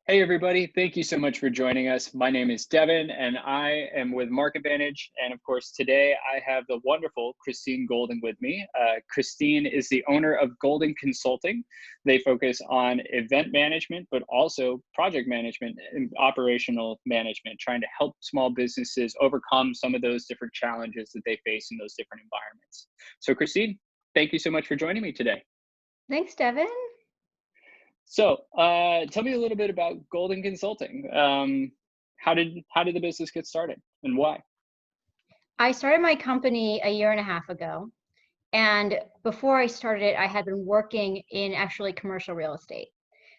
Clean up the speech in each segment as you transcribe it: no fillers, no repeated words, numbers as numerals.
Hey, everybody. Thank you so much for joining us. My name is Devin, and I am with Market Advantage. And of course, today I have the wonderful Christine Golding with me. Christine is the owner of Golding Consulting. They focus on event management, but also project management and operational management, trying to help small businesses overcome some of those different challenges that they face in those different environments. So, Christine, thank you so much for joining me today. Thanks, Devin. So, tell me a little bit about Golden Consulting. How did the business get started, and why? I started my company a year and a half ago. And before I started it, I had been working in actually commercial real estate.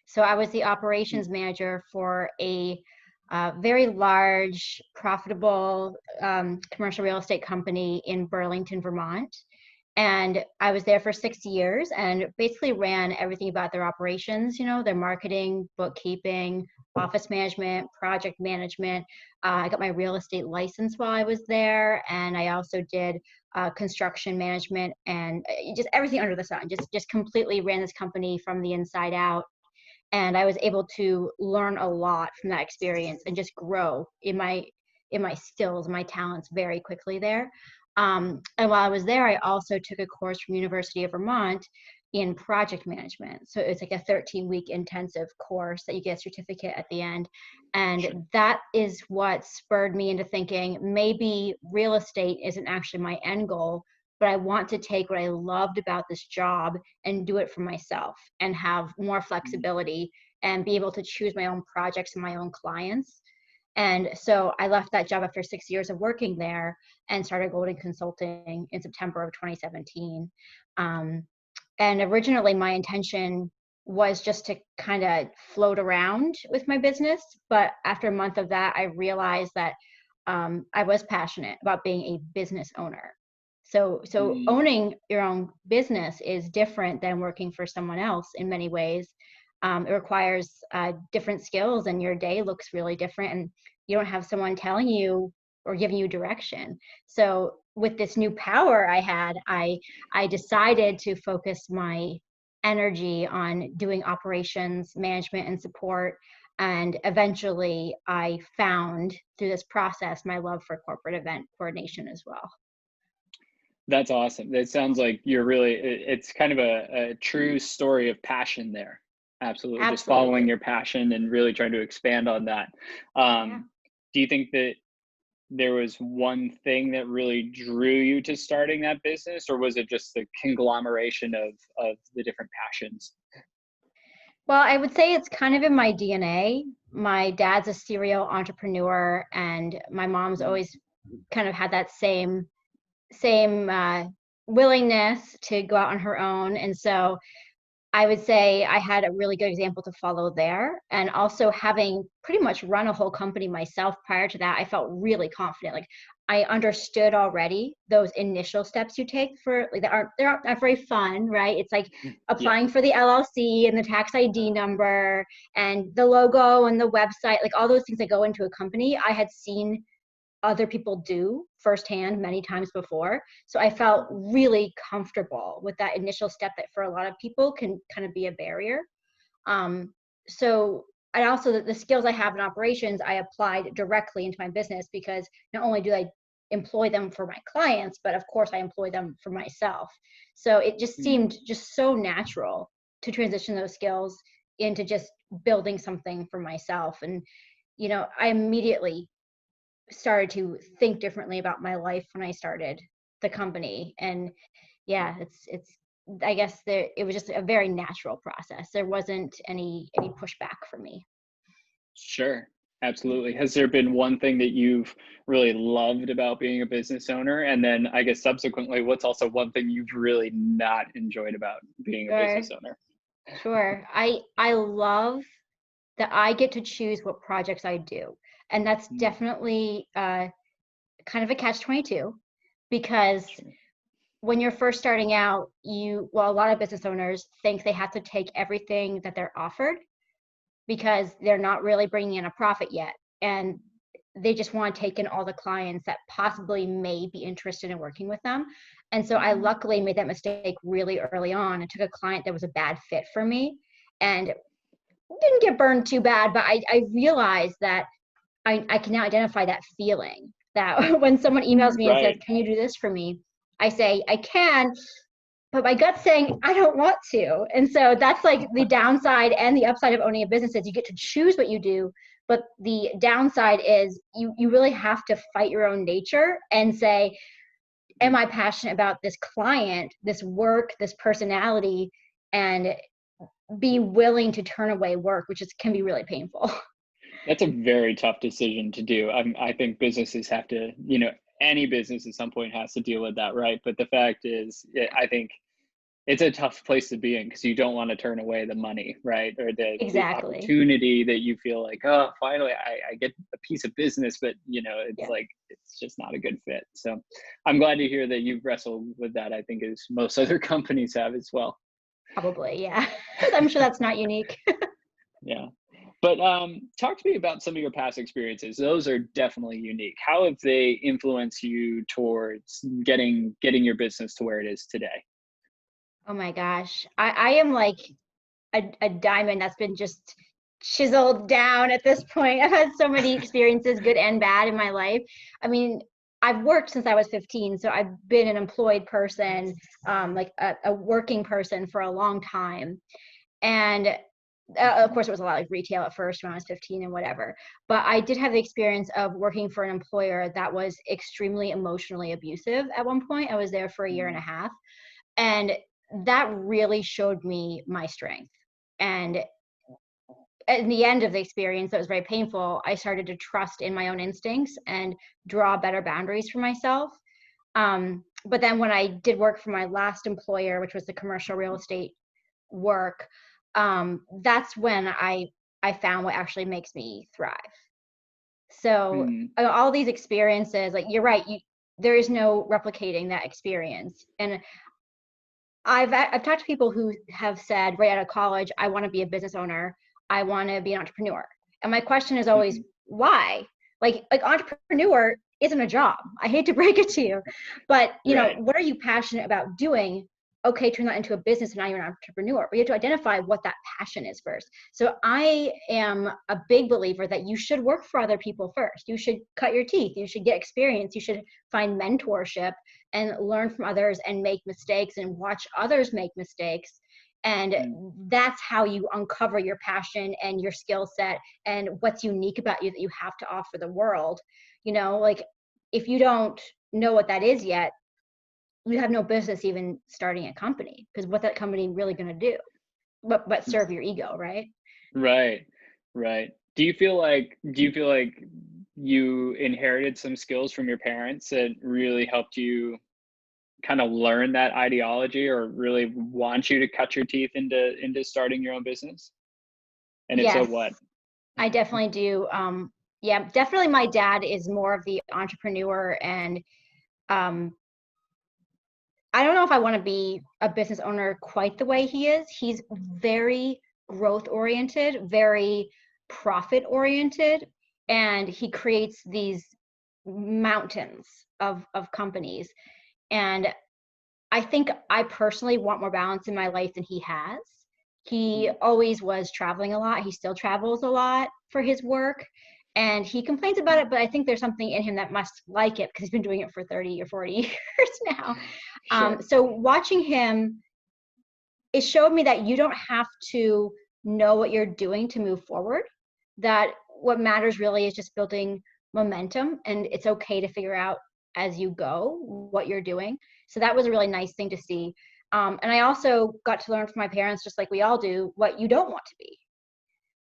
So I was the Mm. operations manager for a very large, profitable commercial real estate company in Burlington, Vermont. And I was there for 6 years and basically ran everything about their operations, their marketing, bookkeeping, office management, project management. I got my real estate license while I was there. And I also did construction management and just everything under the sun. Just completely ran this company from the inside out. And I was able to learn a lot from that experience and just grow in my skills, my talents very quickly there. And while I was there, I also took a course from University of Vermont in project management. So it's like a 13-week intensive course that you get a certificate at the end. Sure. And that is what spurred me into thinking maybe real estate isn't actually my end goal, but I want to take what I loved about this job and do it for myself and have more Mm. flexibility and be able to choose my own projects and my own clients. And so I left that job after 6 years of working there and started Golden Consulting in September of 2017. Um, and originally, my intention was just to kind of float around with my business. But after a month of that, I realized that I was passionate about being a business owner. So Mm. owning your own business is different than working for someone else in many ways. It requires different skills, and your day looks really different, and you don't have someone telling you or giving you direction. So with this new power I had, I decided to focus my energy on doing operations management and support. And eventually I found through this process my love for corporate event coordination as well. That's awesome. That sounds like you're really, it's kind of a true story of passion there. Absolutely. Just following Absolutely. your passion and really trying to expand on that. Yeah. Um, do you think that there was one thing that really drew you to starting that business, or was it just the conglomeration of the different passions? Well, I would say it's kind of in my DNA. My dad's a serial entrepreneur, and my mom's Mm. always kind of had that same willingness to go out on her own. And so I would say I had a really good example to follow there. And also having pretty much run a whole company myself prior to that, I felt really confident. Like I understood already those initial steps you take for like they're not very fun, right? It's like Yeah. applying for the LLC and the tax ID number and the logo and the website, like all those things that go into a company. I had seen other people do firsthand many times before. So I felt really comfortable with that initial step that for a lot of people can kind of be a barrier. Um, so and also the skills I have in operations, I applied directly into my business because not only do I employ them for my clients, but of course I employ them for myself. So it just Mm. seemed just so natural to transition those skills into just building something for myself. And, I immediately started to think differently about my life when I started the company. And yeah, it's I guess it was just a very natural process. There wasn't any pushback for me. Sure. Absolutely. Has there been one thing that you've really loved about being a business owner? And then I guess subsequently, what's also one thing you've really not enjoyed about being a Sure, business owner? sure. I love that I get to choose what projects I do. And that's Mm. definitely kind of a catch-22 because Sure. when you're first starting out, a lot of business owners think they have to take everything that they're offered because they're not really bringing in a profit yet. And they just want to take in all the clients that possibly may be interested in working with them. And so I Mhm. luckily made that mistake really early on and took a client that was a bad fit for me. And didn't get burned too bad, but I realized that I can now identify that feeling that when someone emails me and says, Right. can you do this for me? I say, I can, but my gut's saying, I don't want to. And so that's like the downside and the upside of owning a business is you get to choose what you do. But the downside is you really have to fight your own nature and say, am I passionate about this client, this work, this personality, and be willing to turn away work, which can be really painful. That's a very tough decision to do. I think businesses have to, any business at some point has to deal with that, right? But the fact is, I think it's a tough place to be in because you don't want to turn away the money, right? Or the Exactly. opportunity that you feel like, oh, finally I get a piece of business, but it's Yeah, like it's just not a good fit. So I'm glad to hear that you've wrestled with that. I think as most other companies have as well. probably. Yeah. I'm sure that's not unique. Yeah. But talk to me about some of your past experiences. Those are definitely unique. How have they influenced you towards getting your business to where it is today? Oh my gosh. I am like a diamond that's been just chiseled down at this point. I've had so many experiences, good and bad, in my life. I mean, I've worked since I was 15, so I've been an employed person, like a working person for a long time. And of course, it was a lot like retail at first when I was 15 and whatever. But I did have the experience of working for an employer that was extremely emotionally abusive at one point. I was there for a year and a Mm, half. And that really showed me my strength. And at the end of the experience, that was very painful. I started to trust in my own instincts and draw better boundaries for myself. But then when I did work for my last employer, which was the commercial real estate work, that's when I found what actually makes me thrive. So mm, all these experiences, like you're right, there is no replicating that experience. And I've talked to people who have said right out of college, I want to be a business owner, I want to be an entrepreneur. And my question is always, mhm. why? Like entrepreneur isn't a job. I hate to break it to you, but Right. what are you passionate about doing? Okay, turn that into a business and now you're an entrepreneur. But you have to identify what that passion is first. So I am a big believer that you should work for other people first. You should cut your teeth. You should get experience. You should find mentorship and learn from others and make mistakes and watch others make mistakes. And Mm. that's how you uncover your passion and your skill set and what's unique about you that you have to offer the world. Like if you don't know what that is yet, you have no business even starting a company, because what that company really going to do but serve your ego, right? Right. Right. Do you feel like you inherited some skills from your parents that really helped you kind of learn that ideology or really want you to cut your teeth into starting your own business? And if so, Yes, what? I definitely do. Yeah, definitely my dad is more of the entrepreneur, and um I don't know if I want to be a business owner quite the way he is. He's very growth oriented, very profit oriented, and he creates these mountains of companies. And I think I personally want more balance in my life than he has. He Mm, always was traveling a lot. He still travels a lot for his work. And he complains about mm. it, but I think there's something in him that must like it because he's been doing it for 30 or 40 years now. Sure. So watching him, it showed me that you don't have to know what you're doing to move forward. That what matters really is just building momentum, and it's okay to figure out as you go what you're doing. So that was a really nice thing to see. And I also got to learn from my parents, just like we all do, what you don't want to be.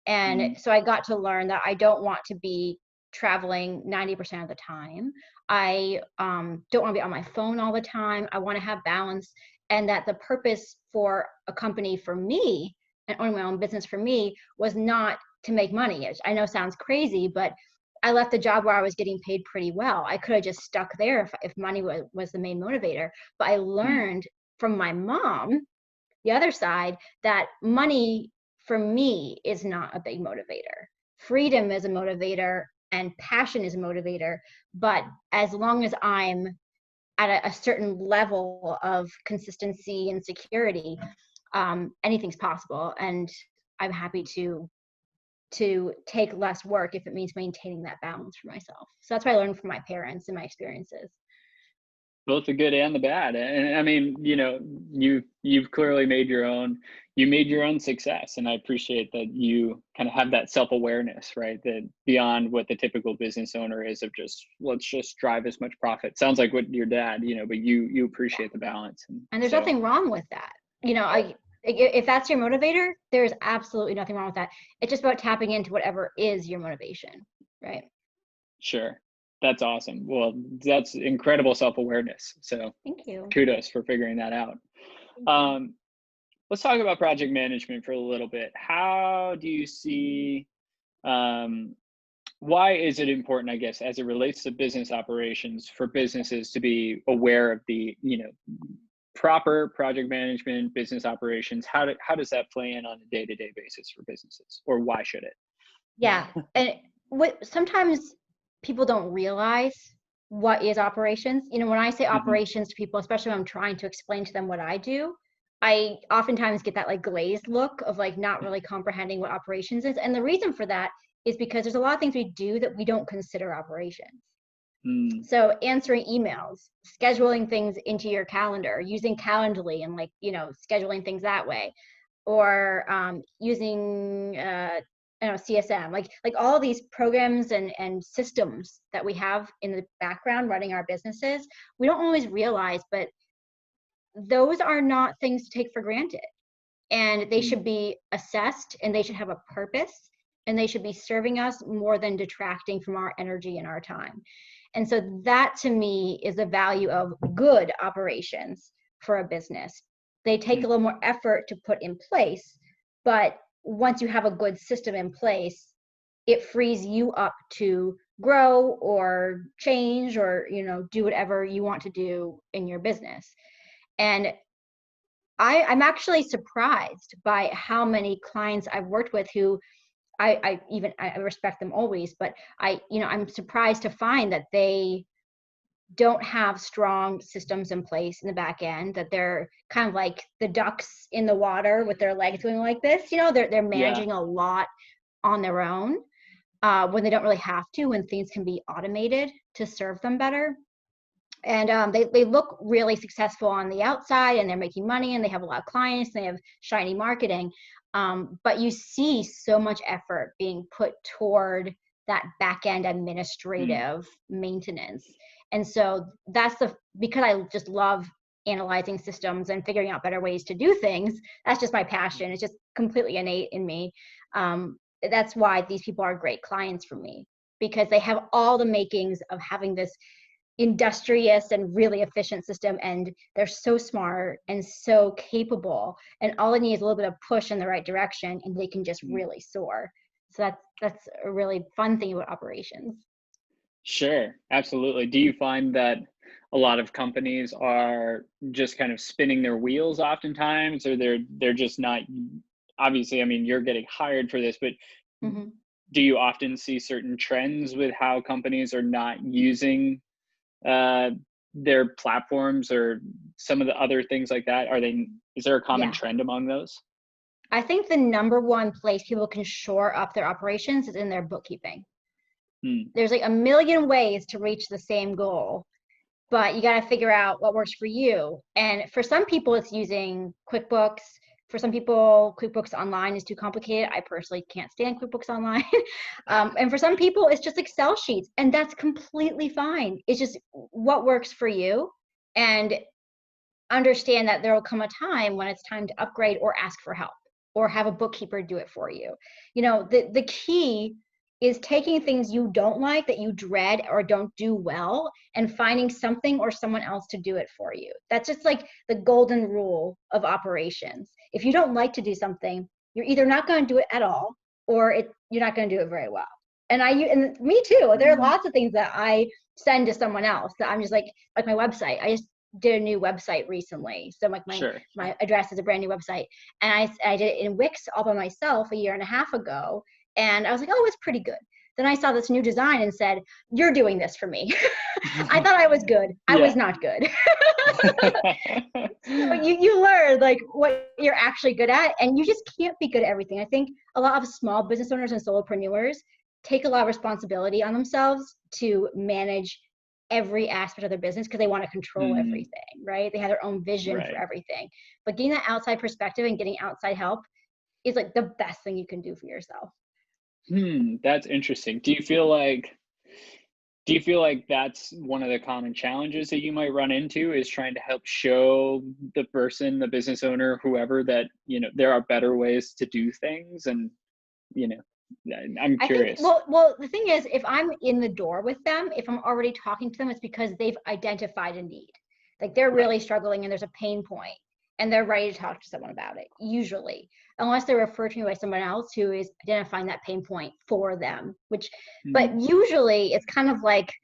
And Mm, so I got to learn that I don't want to be traveling 90% of the time. I don't want to be on my phone all the time. I want to have balance. And that the purpose for a company for me and owning my own business for me was not to make money. I know sounds crazy, but I left the job where I was getting paid pretty well. I could have just stuck there if money was the main motivator. But I mm, learned from my mom, the other side, that money for me is not a big motivator. Freedom is a motivator and passion is a motivator. But as long as I'm at a certain level of consistency and security, anything's possible. And I'm happy to to take less work if it means maintaining that balance for myself. So that's what I learned from my parents and my experiences. Both the good and the bad. And I mean, you've clearly you made your own success. And I appreciate that you kind of have that self-awareness, right? That beyond what the typical business owner is of just, let's just drive as much profit. Sounds like what your dad, but you appreciate the balance. And there's nothing wrong with that. If that's your motivator, there's absolutely nothing wrong with that. It's just about tapping into whatever is your motivation, right? Sure. That's awesome. Well, that's incredible self-awareness. So thank you. Kudos for figuring that out. Let's talk about project management for a little bit. How do you see, why is it important, I guess, as it relates to business operations for businesses to be aware of the, proper project management, business operations? How does that play in on a day-to-day basis for businesses, or why should it? Yeah. And sometimes people don't realize what is operations. When I say operations to people, especially when I'm trying to explain to them what I do, I oftentimes get that like glazed look of like not really comprehending what operations is. And the reason for that is because there's a lot of things we do that we don't consider operations. So answering emails, scheduling things into your calendar, using Calendly and scheduling things that way, or using CSM, like all these programs and systems that we have in the background running our businesses, we don't always realize, but those are not things to take for granted. And they should be assessed, and they should have a purpose, and they should be serving us more than detracting from our energy and our time. And so that to me is the value of good operations for a business. They take a little more effort to put in place, but once you have a good system in place, it frees you up to grow or change or, do whatever you want to do in your business. And I'm actually surprised by how many clients I've worked with who I respect them always, but I'm surprised to find that they don't have strong systems in place in the back end, that they're kind of like the ducks in the water with their legs going like this. They're managing a lot on their own when they don't really have to, when things can be automated to serve them better. And they look really successful on the outside, and they're making money, and they have a lot of clients, and they have shiny marketing. But you see so much effort being put toward that back-end administrative maintenance. And so because I just love analyzing systems and figuring out better ways to do things, that's just my passion. It's just completely innate in me. That's why these people are great clients for me, because they have all the makings of having this industrious and really efficient system, and they're so smart and so capable, and all they need is a little bit of push in the right direction, and they can just really soar. So that's a really fun thing about operations. Sure, absolutely. Do you find that a lot of companies are just kind of spinning their wheels oftentimes, or they're just not, obviously, I mean, you're getting hired for this, but do you often see certain trends with how companies are not using their platforms or some of the other things like that? Is there a common trend among those? I think the number one place people can shore up their operations is in their bookkeeping. There's like a million ways to reach the same goal, but you got to figure out what works for you. And for some people, it's using QuickBooks. For some people, QuickBooks Online is too complicated. I personally can't stand QuickBooks Online. And for some people, it's just Excel sheets, and that's completely fine. It's just what works for you, and understand that there will come a time when it's time to upgrade or ask for help or have a bookkeeper do it for you. The key is taking things you don't like, that you dread or don't do well, and finding something or someone else to do it for you. That's just like the golden rule of operations. If you don't like to do something, you're either not going to do it at all, or you're not going to do it very well. And me too. There are lots of things that I send to someone else that I'm just like my website. I just did a new website recently. So my address is a brand new website. And I did it in Wix all by myself a year and a half ago. And I was like, oh, it's pretty good. Then I saw this new design and said, you're doing this for me. I thought I was good. I was not good. So you learn like what you're actually good at, and you just can't be good at everything. I think a lot of small business owners and solopreneurs take a lot of responsibility on themselves to manage every aspect of their business because they want to control everything, right? They have their own vision for everything. But getting that outside perspective and getting outside help is like the best thing you can do for yourself. That's interesting. Do you feel like that's one of the common challenges that you might run into, is trying to help show the person, the business owner, whoever, that, there are better ways to do things? And, I'm curious. Well, the thing is, if I'm in the door with them, if I'm already talking to them, it's because they've identified a need. Like they're really struggling and there's a pain point and they're ready to talk to someone about it, usually, unless they're referred to me by someone else who is identifying that pain point for them, but usually it's kind of like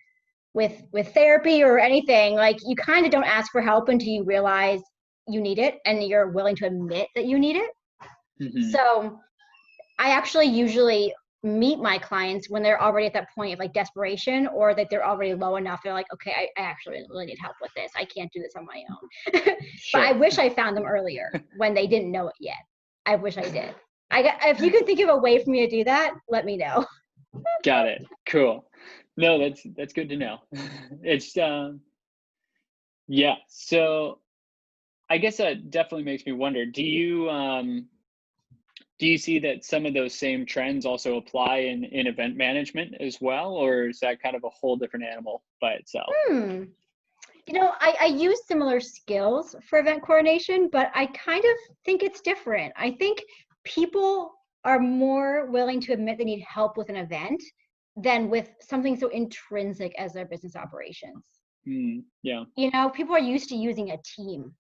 with therapy or anything, like you kind of don't ask for help until you realize you need it and you're willing to admit that you need it. So I actually usually meet my clients when they're already at that point of like desperation, or that they're already low enough. They're like, okay, I actually really need help with this. I can't do this on my own. But I wish I found them earlier when they didn't know it yet. I wish I did. If you can think of a way for me to do that, let me know. Got it. Cool. No, that's good to know. It's yeah. So I guess that definitely makes me wonder, do you see that some of those same trends also apply in event management as well, or is that kind of a whole different animal by itself? I use similar skills for event coordination, but I kind of think it's different. I think people are more willing to admit they need help with an event than with something so intrinsic as their business operations. Yeah. People are used to using a team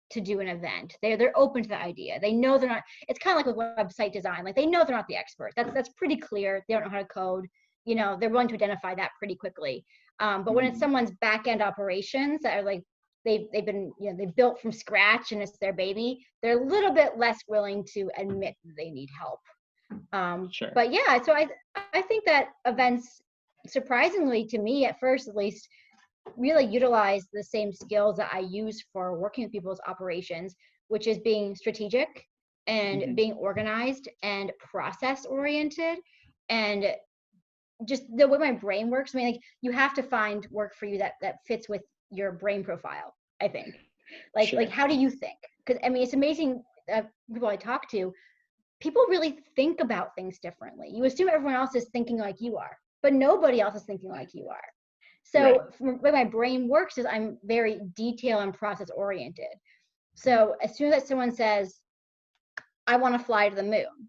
to do an event. They're open to the idea. They know they're not, it's kind of like with website design. Like they know they're not the expert. That's pretty clear. They don't know how to code. They're willing to identify that pretty quickly. But when it's someone's back end operations that are like, they've been, they built from scratch and it's their baby, they're a little bit less willing to admit they need help. But yeah, so I think that events, surprisingly to me at first, at least, really utilize the same skills that I use for working with people's operations, which is being strategic and being organized and process oriented, and just the way my brain works. I mean, like you have to find work for you that fits with your brain profile, I think. Like how do you think? Because I mean, it's amazing people I talk to, people really think about things differently. You assume everyone else is thinking like you are, but nobody else is thinking like you are. So the way my brain works is I'm very detail and process oriented. So as soon as someone says, I want to fly to the moon,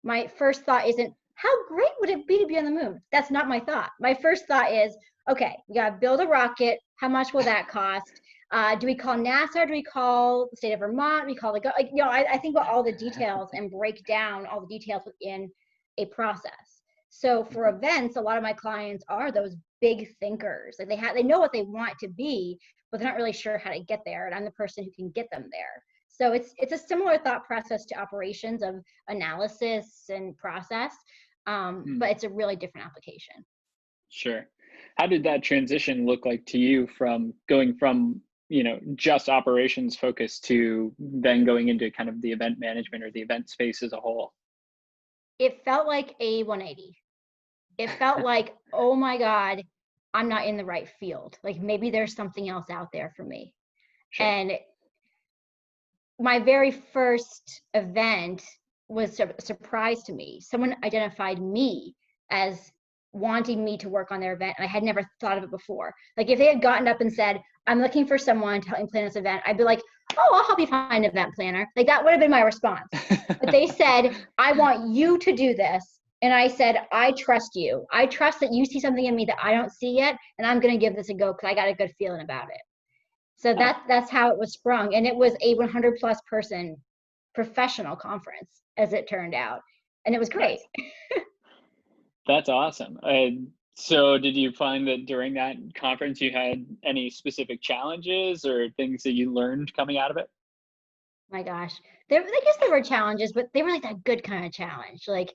my first thought isn't, how great would it be to be on the moon? That's not my thought. My first thought is, okay, we got to build a rocket. How much will that cost? Do we call NASA? Do we call the state of Vermont? Do we call I think about all the details and break down all the details within a process. So for events, a lot of my clients are those big thinkers. Like they know what they want to be, but they're not really sure how to get there. And I'm the person who can get them there. So it's a similar thought process to operations of analysis and process, but it's a really different application. Sure. How did that transition look like to you, from going from just operations focused to then going into kind of the event management or the event space as a whole? It felt like a 180. It felt like, oh my God, I'm not in the right field. Like maybe there's something else out there for me. And my very first event was a surprise to me. Someone identified me as wanting me to work on their event, and I had never thought of it before. Like if they had gotten up and said, I'm looking for someone to help me plan this event, I'd be like, oh, I'll help you find an event planner. Like that would have been my response. But they said, I want you to do this. And I said, I trust you. I trust that you see something in me that I don't see yet, and I'm going to give this a go because I got a good feeling about it. So that's how it was sprung. And it was a 100+ person professional conference, as it turned out. And it was great. That's awesome. So did you find that during that conference you had any specific challenges or things that you learned coming out of it? My gosh. I guess there were challenges, but they were like that good kind of challenge. Like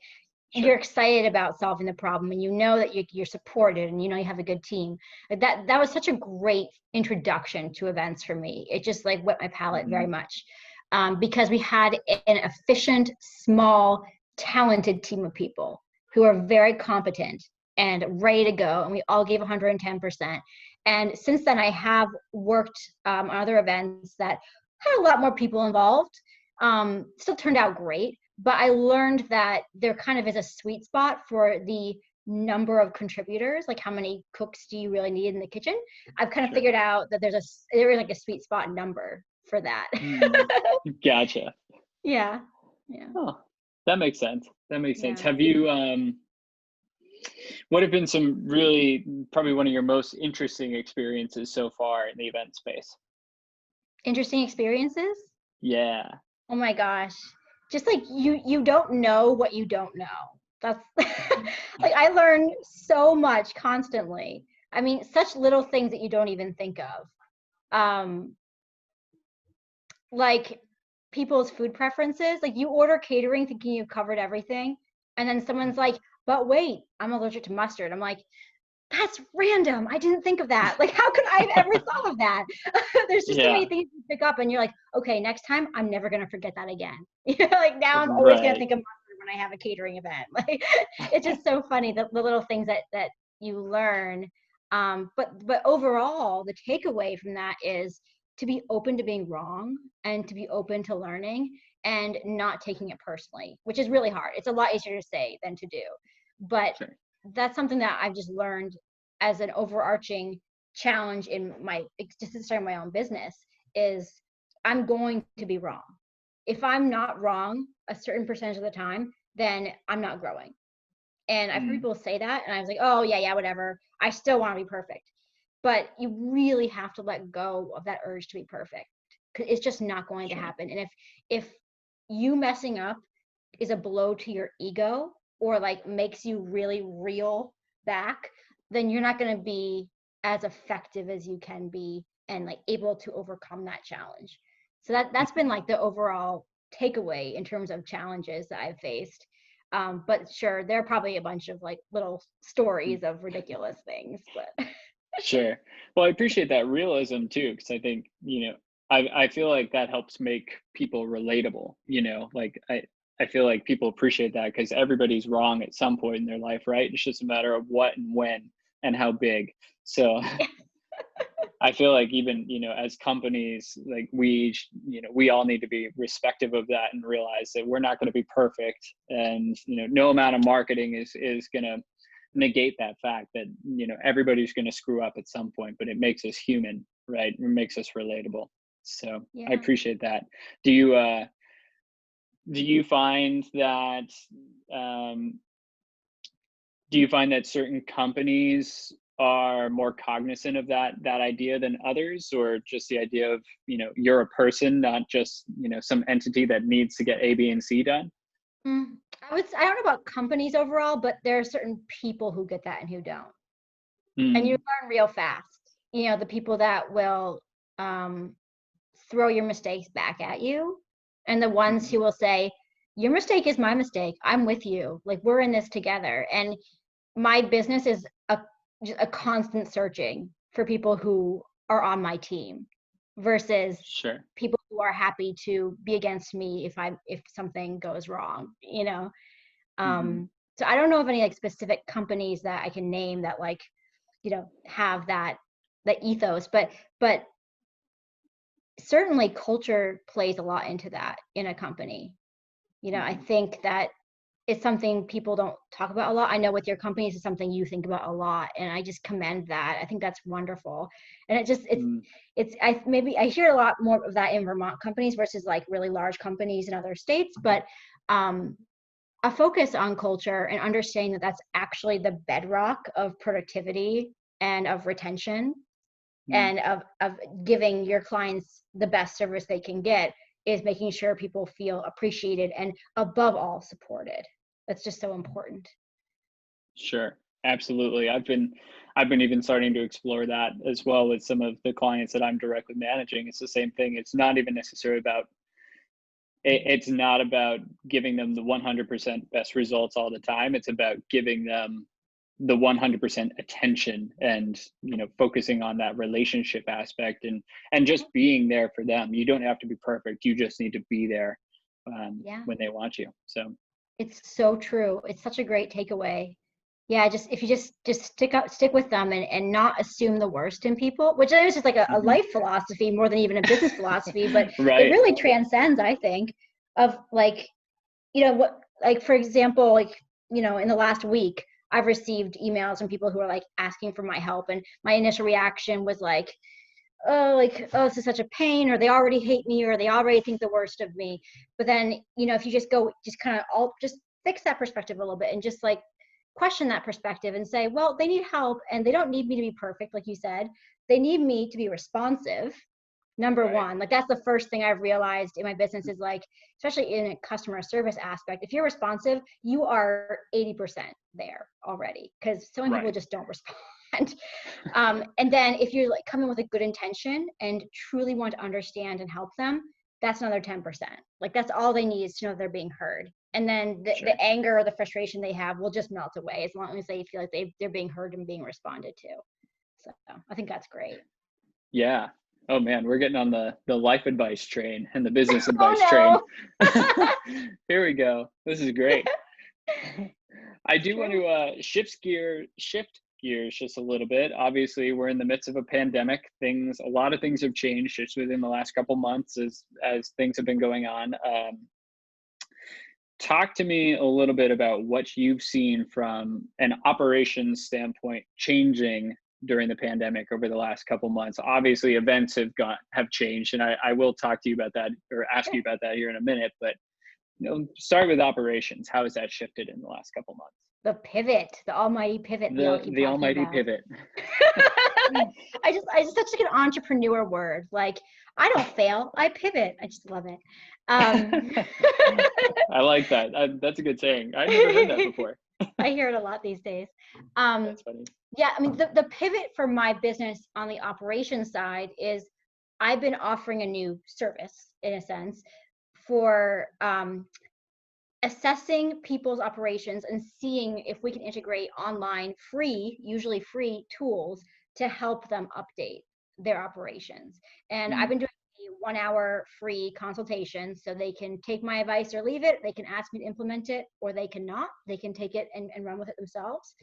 you're excited about solving the problem, and you know that you're supported, and you know you have a good team. That was such a great introduction to events for me. It just like whet my palate very much, because we had an efficient, small, talented team of people who are very competent and ready to go, and we all gave 110%. And since then, I have worked on other events that had a lot more people involved. Still turned out great, but I learned that there kind of is a sweet spot for the number of contributors. Like, how many cooks do you really need in the kitchen? I've kind of figured out that there is like a sweet spot number for that. Gotcha. Yeah. Oh, that makes sense. Yeah. Have you what have been some really, probably one of your most interesting experiences so far in the event space? Interesting experiences? Yeah. Oh my gosh. Just like you don't know what you don't know. That's like, I learn so much constantly. I mean, such little things that you don't even think of. Like people's food preferences. Like, you order catering thinking you've covered everything, and then someone's like, but wait, I'm allergic to mustard. I'm like, that's random. I didn't think of that. Like, how could I have ever thought of that? There's just so many things you pick up, and you're like, okay, next time I'm never gonna forget that again. Like, now I'm always gonna think of mustard when I have a catering event. Like, it's just so funny, the little things that you learn. But overall, the takeaway from that is to be open to being wrong, and to be open to learning, and not taking it personally, which is really hard. It's a lot easier to say than to do. But that's something that I've just learned as an overarching challenge in just starting my own business, is I'm going to be wrong. If I'm not wrong a certain percentage of the time, then I'm not growing. And I've heard people say that, and I was like, oh yeah, whatever. I still want to be perfect. But you really have to let go of that urge to be perfect, because it's just not going to happen. And if you messing up is a blow to your ego, or like makes you really reel back, then you're not going to be as effective as you can be, and like able to overcome that challenge. So that's been like the overall takeaway in terms of challenges that I've faced. But sure, there are probably a bunch of like little stories of ridiculous things, but Sure. Well, I appreciate that realism too, because I think, I feel like that helps make people relatable, like I feel like people appreciate that, because everybody's wrong at some point in their life, right? It's just a matter of what and when and how big. So I feel like even, as companies, like we all need to be respective of that, and realize that we're not going to be perfect. And, no amount of marketing is going to negate that fact that, everybody's going to screw up at some point, but it makes us human, right? It makes us relatable. So I appreciate that. Do you find that, certain companies are more cognizant of that idea than others, or just the idea of, you're a person, not just, some entity that needs to get A, B, and C done? I don't know about companies overall, but there are certain people who get that and who don't. And you learn real fast. The people that will throw your mistakes back at you, and the ones who will say, your mistake is my mistake. I'm with you. Like, we're in this together. And my business is a constant searching for people who are on my team, versus people who are happy to be against me if something goes wrong, So I don't know of any like specific companies that I can name that like, have that ethos, but certainly culture plays a lot into that in a company. I think that it's something people don't talk about a lot. I know with your companies, it's something you think about a lot, and I just commend that. I think that's wonderful. And I hear a lot more of that in Vermont companies versus like really large companies in other states, but a focus on culture and understanding that that's actually the bedrock of productivity and of retention and of giving your clients the best service they can get, is making sure people feel appreciated and above all supported. That's just so important. Sure. Absolutely. I've been even starting to explore that as well with some of the clients that I'm directly managing. It's the same thing. It's not even necessarily about it's not about giving them the 100% best results all the time. It's about giving them the 100% attention and, focusing on that relationship aspect and just being there for them. You don't have to be perfect. You just need to be there when they want you. So it's so true. It's such a great takeaway. Yeah, just if you just stick with them and not assume the worst in people, which is just like a life philosophy more than even a business philosophy, but right. It really transcends, I think, of like, what, like, for example, like, in the last week, I've received emails from people who are like asking for my help, and my initial reaction was like, oh, this is such a pain, or they already hate me, or they already think the worst of me. But then, if you just kind of just fix that perspective a little bit and just like question that perspective and say, well, they need help and they don't need me to be perfect. Like you said, they need me to be responsive. Number one, like that's the first thing I've realized in my business is like, especially in a customer service aspect, if you're responsive, you are 80% there already, because so many people just don't respond. And then if you're like coming with a good intention and truly want to understand and help them, that's another 10%. Like that's all they need is to know they're being heard. And then the anger or the frustration they have will just melt away as long as they feel like they're being heard and being responded to. So I think that's great. Yeah. Oh man, we're getting on the life advice train and the business advice train. Here we go. This is great. I do want to shift gears just a little bit. Obviously, we're in the midst of a pandemic. A lot of things have changed just within the last couple months as things have been going on. Talk to me a little bit about what you've seen from an operations standpoint changing during the pandemic over the last couple months. Obviously, events have changed, and I will talk to you about that or ask you about that here in a minute. But start with operations. How has that shifted in the last couple months? The pivot, the almighty pivot. The almighty about. Pivot. I just such like an entrepreneur word. Like, I don't fail, I pivot. I just love it. I like that. That's a good saying. I never heard that before. I hear it a lot these days. That's funny. Yeah, I mean, the pivot for my business on the operations side is I've been offering a new service, in a sense, for assessing people's operations and seeing if we can integrate online usually free tools to help them update their operations. And I've been doing a 1-hour free consultation, so they can take my advice or leave it. They can ask me to implement it, or they can not. They can take it and run with it themselves.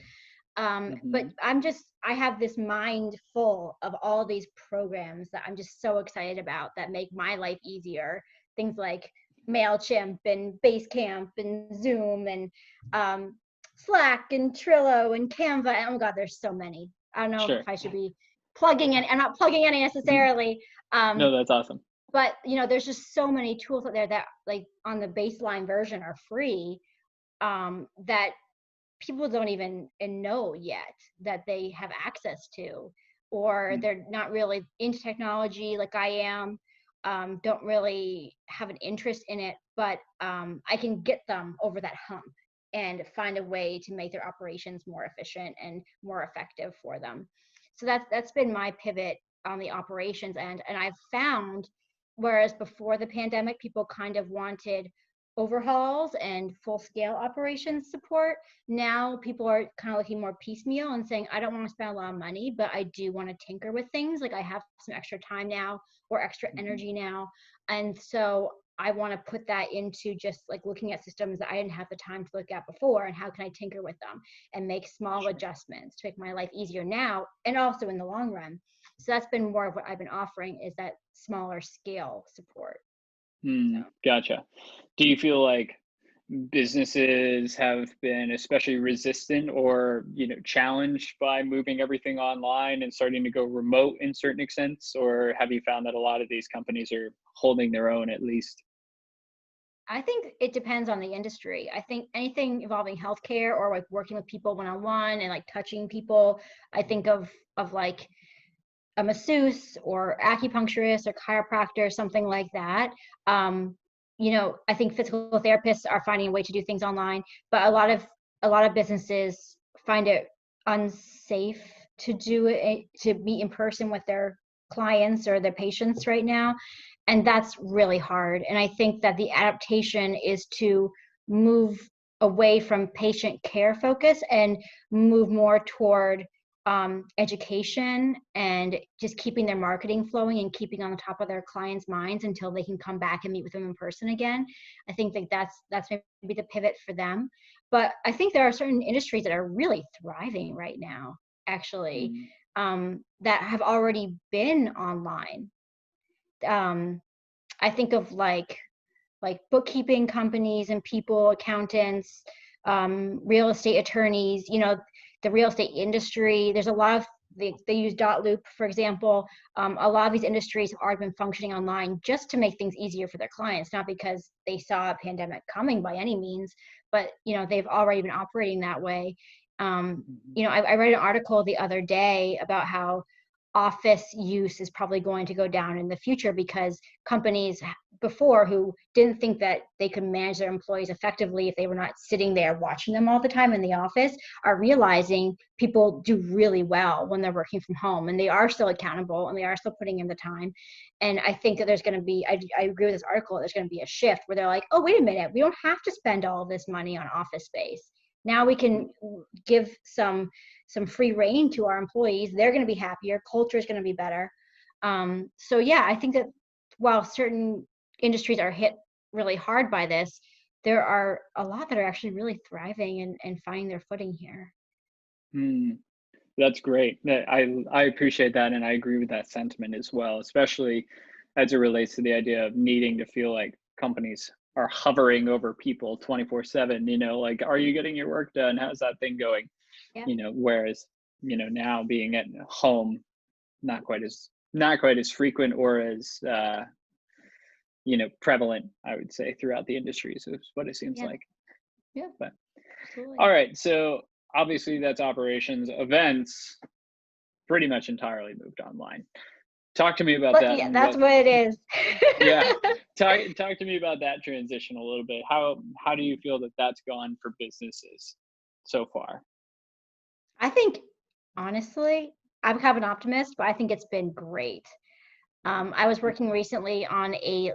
But I have this mind full of all these programs that I'm just so excited about that make my life easier. Things like MailChimp and Basecamp and Zoom and Slack and Trello and Canva. And oh God, there's so many. I don't know if I should be plugging in. I'm not plugging any necessarily. No, that's awesome. But there's just so many tools out there that, like, on the baseline version are free, that people don't even know yet that they have access to, or they're not really into technology like I am. Don't really have an interest in it, but I can get them over that hump and find a way to make their operations more efficient and more effective for them. So that's been my pivot on the operations end. And I've found, whereas before the pandemic, people kind of wanted overhauls and full-scale operations support, now people are kind of looking more piecemeal and saying, I don't want to spend a lot of money, but I do want to tinker with things. Like, I have some extra time now or extra energy now, and so I want to put that into just like looking at systems that I didn't have the time to look at before, and how can I tinker with them and make small adjustments to make my life easier now and also in the long run. So that's been more of what I've been offering, is that smaller scale support. Gotcha. Do you feel like businesses have been especially resistant or challenged by moving everything online and starting to go remote in certain extents, or have you found that a lot of these companies are holding their own at least? I think it depends on the industry. I think anything involving healthcare or like working with people one-on-one and like touching people, I think of like a masseuse or acupuncturist or chiropractor, something like that. I think physical therapists are finding a way to do things online, but a lot of businesses find it unsafe to do it, to meet in person with their clients or their patients right now. And that's really hard. And I think that the adaptation is to move away from patient care focus and move more toward education and just keeping their marketing flowing and keeping on the top of their clients' minds until they can come back and meet with them in person again. I think that that's maybe the pivot for them. But I think there are certain industries that are really thriving right now, actually, that have already been online. I think of like bookkeeping companies and people, accountants, real estate attorneys, you know, the real estate industry. There's a lot of, they use Dotloop, for example. A lot of these industries have already been functioning online just to make things easier for their clients, not because they saw a pandemic coming by any means, but, you know, they've already been operating that way. You know, I read an article the other day about how office use is probably going to go down in the future because companies before who didn't think that they could manage their employees effectively if they were not sitting there watching them all the time in the office are realizing people do really well when they're working from home, and they are still accountable and they are still putting in the time. And I think that there's going to be, I agree with this article, there's going to be a shift where they're like, oh, wait a minute, we don't have to spend all this money on office space. Now we can give some free reign to our employees. They're going to be happier. Culture is going to be better. So yeah, I think that while certain industries are hit really hard by this, there are a lot that are actually really thriving and finding their footing here. That's great. I appreciate that, and I agree with that sentiment as well, especially as it relates to the idea of needing to feel like companies are hovering over people 24/7. You know, like, are you getting your work done? How's that thing going? Yeah. You know, whereas, you know, now being at home, not quite as frequent or as you know, prevalent, I would say, throughout the industries is what it seems Yeah. like. Yeah. But Absolutely. all right, so obviously that's operations. Events pretty much entirely moved online. Talk to me about But that. yeah, And that's what, what it is. yeah, talk to me about that transition a little bit. How do you feel that that's gone for businesses so far? I think, honestly, I'm kind of an optimist, but I think it's been great. I was working recently on a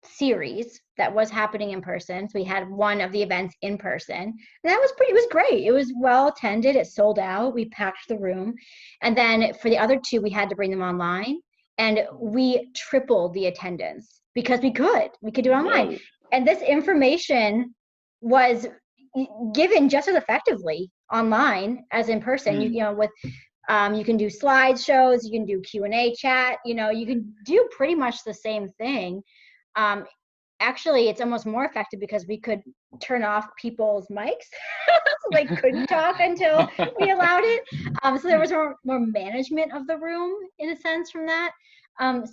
series that was happening in person. So we had one of the events in person. And that was it was great. It was well attended. It sold out. We packed the room. And then for the other two, we had to bring them online. And we tripled the attendance because we could. We could do it online. Whoa. And this information was given just as effectively online as in person. You know, with you can do slideshows, you can do Q&A chat, you know, you can do pretty much the same thing. Actually, it's almost more effective because we could turn off people's mics. So they couldn't talk until we allowed it. So there was more management of the room in a sense from that.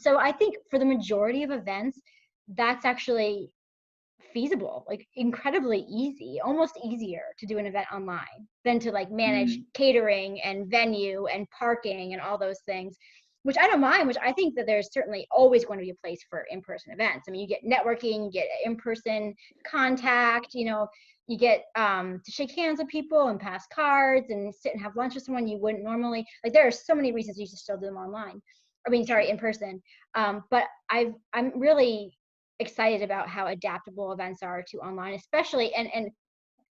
So I think for the majority of events, that's actually feasible, like incredibly easy, almost easier to do an event online than to like manage catering and venue and parking and all those things, which I don't mind, which I think that there's certainly always going to be a place for in-person events. I mean, you get networking, you get in-person contact, you know, you get to shake hands with people and pass cards and sit and have lunch with someone you wouldn't normally. Like, there are so many reasons you should still do them online. I mean, sorry, in person. But I'm really excited about how adaptable events are to online, especially and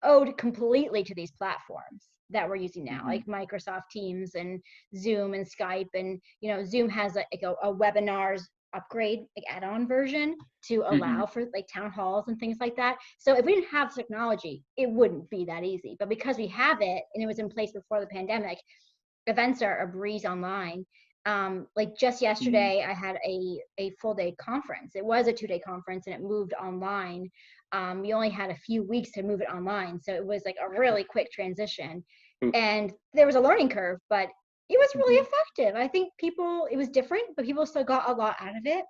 owed completely to these platforms that we're using now, like Microsoft Teams and Zoom and Skype. And, you know, Zoom has like a webinars upgrade, like add-on version to allow for like town halls and things like that. So if we didn't have technology, it wouldn't be that easy. But because we have it and it was in place before the pandemic, events are a breeze online. Like just yesterday, I had a full day conference. It was a 2-day conference and it moved online. We only had a few weeks to move it online. So it was like a really quick transition. And there was a learning curve, but it was really effective. I think it was different, but people still got a lot out of it.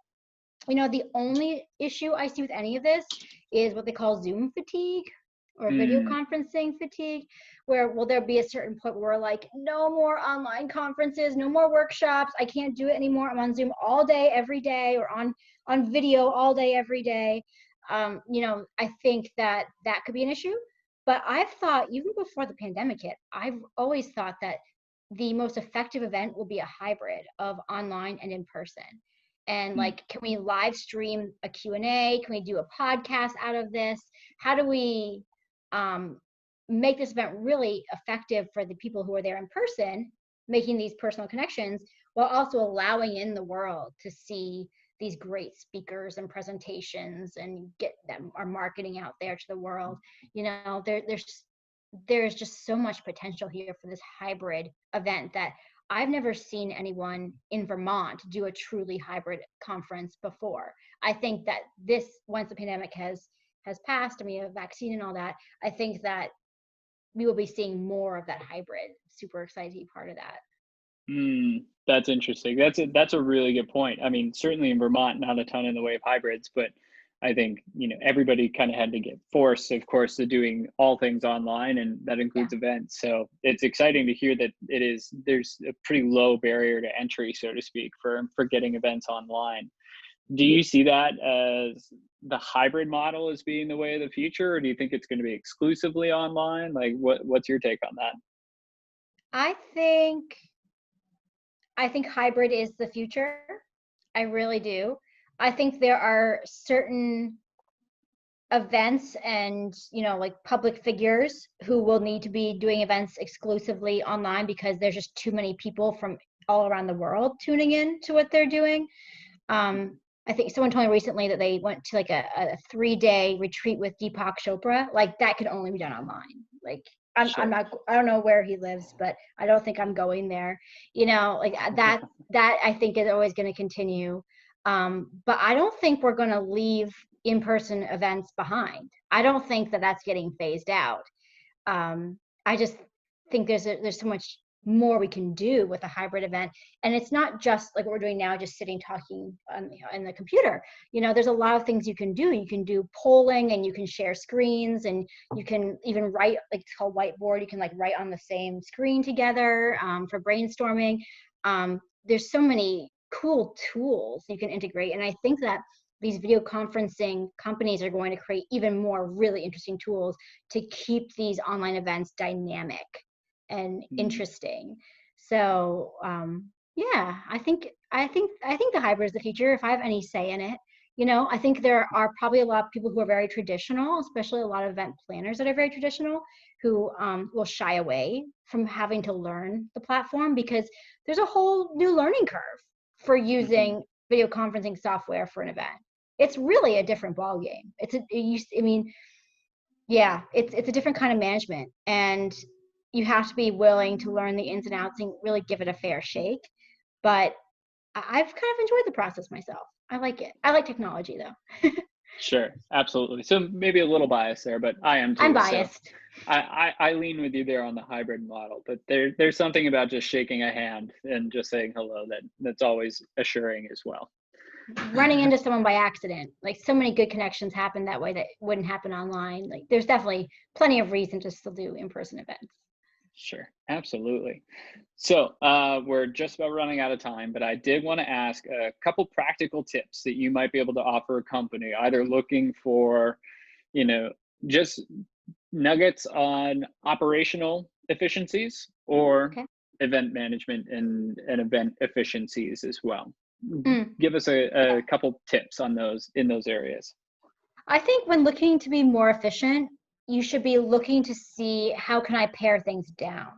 You know, the only issue I see with any of this is what they call Zoom fatigue or video conferencing fatigue, where will there be a certain point where we're like, no more online conferences, no more workshops, I can't do it anymore. I'm on Zoom all day, every day, or on video all day, every day. You know, I think that could be an issue. But I've thought, even before the pandemic hit, I've always thought that the most effective event will be a hybrid of online and in person. And like, can we live stream a Q&A? Can we do a podcast out of this? How do we make this event really effective for the people who are there in person, making these personal connections, while also allowing in the world to see these great speakers and presentations and get them our marketing out there to the world. You know, there's just so much potential here for this hybrid event that I've never seen anyone in Vermont do a truly hybrid conference before. I think that this, once the pandemic has passed and we have a vaccine and all that, I think that we will be seeing more of that hybrid. Super excited to be part of that. That's interesting. That's a really good point. I mean, certainly in Vermont, not a ton in the way of hybrids, but I think, you know, everybody kind of had to get forced, of course, to doing all things online, and that includes events. So it's exciting to hear that there's a pretty low barrier to entry, so to speak, for getting events online. Do you see that as the hybrid model as being the way of the future, or do you think it's going to be exclusively online? Like, what's your take on that? I think hybrid is the future. I really do. I think there are certain events and, you know, like public figures who will need to be doing events exclusively online because there's just too many people from all around the world tuning in to what they're doing. I think someone told me recently that they went to like a 3-day retreat with Deepak Chopra. Like, that could only be done online. Like, I'm not, I don't know where he lives, but I don't think I'm going there. You know, like that I think is always going to continue. But I don't think we're going to leave in-person events behind. I don't think that that's getting phased out. I just think there's so much more we can do with a hybrid event, and it's not just like what we're doing now, just sitting talking on the computer. You know, there's a lot of things you can do. You can do polling, and you can share screens, and you can even write, like, it's called whiteboard. You can like write on the same screen together for brainstorming. There's so many cool tools you can integrate, and I think that these video conferencing companies are going to create even more really interesting tools to keep these online events dynamic and interesting. So yeah, I think the hybrid is the future, if I have any say in it. You know, I think there are probably a lot of people who are very traditional, especially a lot of event planners that are very traditional, who will shy away from having to learn the platform because there's a whole new learning curve for using video conferencing software for an event. It's really a different ballgame. It's a different kind of management, and you have to be willing to learn the ins and outs and really give it a fair shake. But I've kind of enjoyed the process myself. I like it. I like technology, though. Sure, absolutely. So maybe a little biased there, but I am too. I'm biased. So I lean with you there on the hybrid model, but there's something about just shaking a hand and just saying hello that's always assuring as well. Running into someone by accident, like, so many good connections happen that way that wouldn't happen online. Like, there's definitely plenty of reason to still do in-person events. Sure, absolutely. So we're just about running out of time, but I did want to ask a couple practical tips that you might be able to offer a company, either looking for, you know, just nuggets on operational efficiencies or event management and event efficiencies as well. Give us a couple tips on those in those areas. I think when looking to be more efficient, you should be looking to see, how can I pare things down?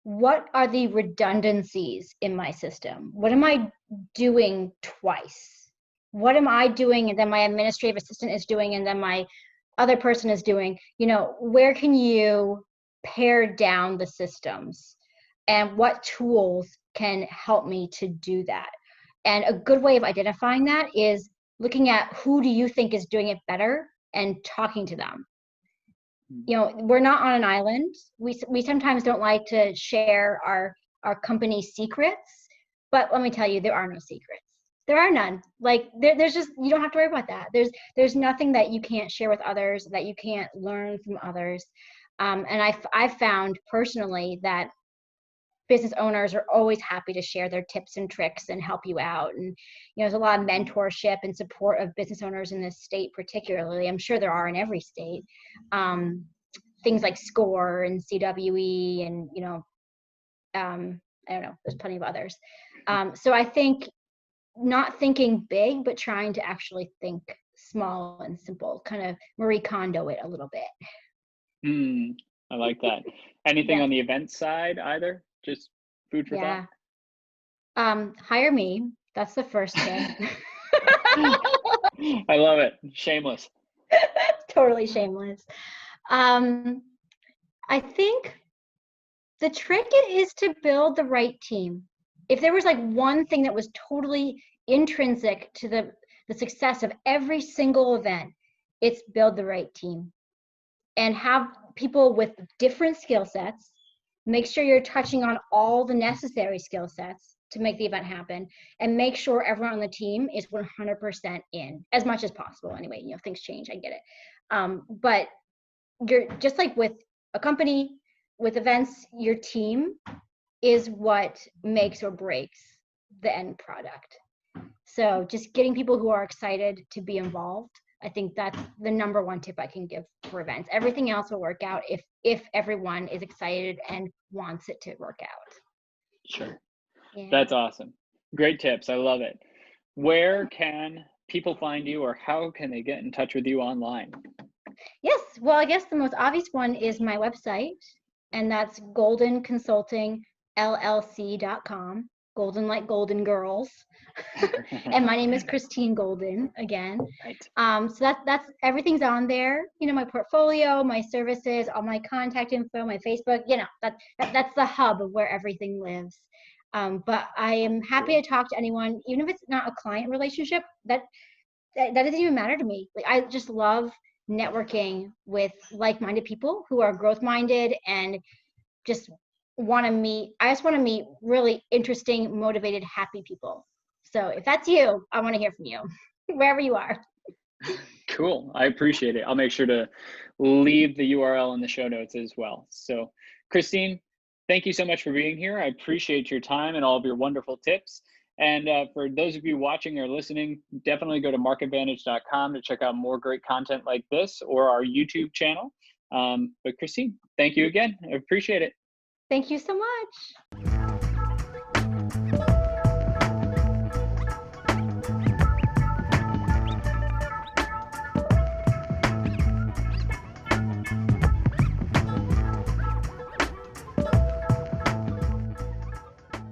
What are the redundancies in my system? What am I doing twice? What am I doing and then my administrative assistant is doing and then my other person is doing? You know, where can you pare down the systems, and what tools can help me to do that? And a good way of identifying that is looking at who do you think is doing it better and talking to them. You know, we're not on an island. We sometimes don't like to share our company secrets, but let me tell you, there are no secrets. There are none. Like, there's just, you don't have to worry about that. There's nothing that you can't share with others, that you can't learn from others. And I've found personally that business owners are always happy to share their tips and tricks and help you out. And, you know, there's a lot of mentorship and support of business owners in this state, particularly. I'm sure there are in every state. Things like SCORE and CWE and, you know, I don't know, there's plenty of others. So I think not thinking big, but trying to actually think small and simple, kind of Marie Kondo it a little bit. I like that. Anything Yes. on the event side either? Just food for thought? Yeah. Hire me. That's the first tip. I love it. Shameless. Totally shameless. I think the trick is to build the right team. If there was like one thing that was totally intrinsic to the success of every single event, it's build the right team and have people with different skill sets. Make sure you're touching on all the necessary skill sets to make the event happen, and make sure everyone on the team is 100% in as much as possible. Anyway, things change, I get it. But you're just like with a company, with events, your team is what makes or breaks the end product. So just getting people who are excited to be involved, I think that's the number one tip I can give for events. Everything else will work out if everyone is excited and wants it to work out. Sure. Yeah. That's awesome. Great tips. I love it. Where can people find you, or how can they get in touch with you online? Yes. Well, I guess the most obvious one is my website, and that's goldenconsultingllc.com. Golden like Golden Girls. And my name is Christine Golden again. Right. So that's everything's on there. My portfolio, my services, all my contact info, my Facebook. That's the hub of where everything lives. But I am happy to talk to anyone, even if it's not a client relationship. That doesn't even matter to me. Like, I just love networking with like-minded people who are growth-minded and just want to meet. I just want to meet really interesting, motivated, happy people. So if that's you, I want to hear from you, wherever you are. Cool. I appreciate it. I'll make sure to leave the URL in the show notes as well. So, Christine, thank you so much for being here. I appreciate your time and all of your wonderful tips. And for those of you watching or listening, definitely go to markadvantage.com to check out more great content like this, or our YouTube channel. But Christine, thank you again. I appreciate it. Thank you so much.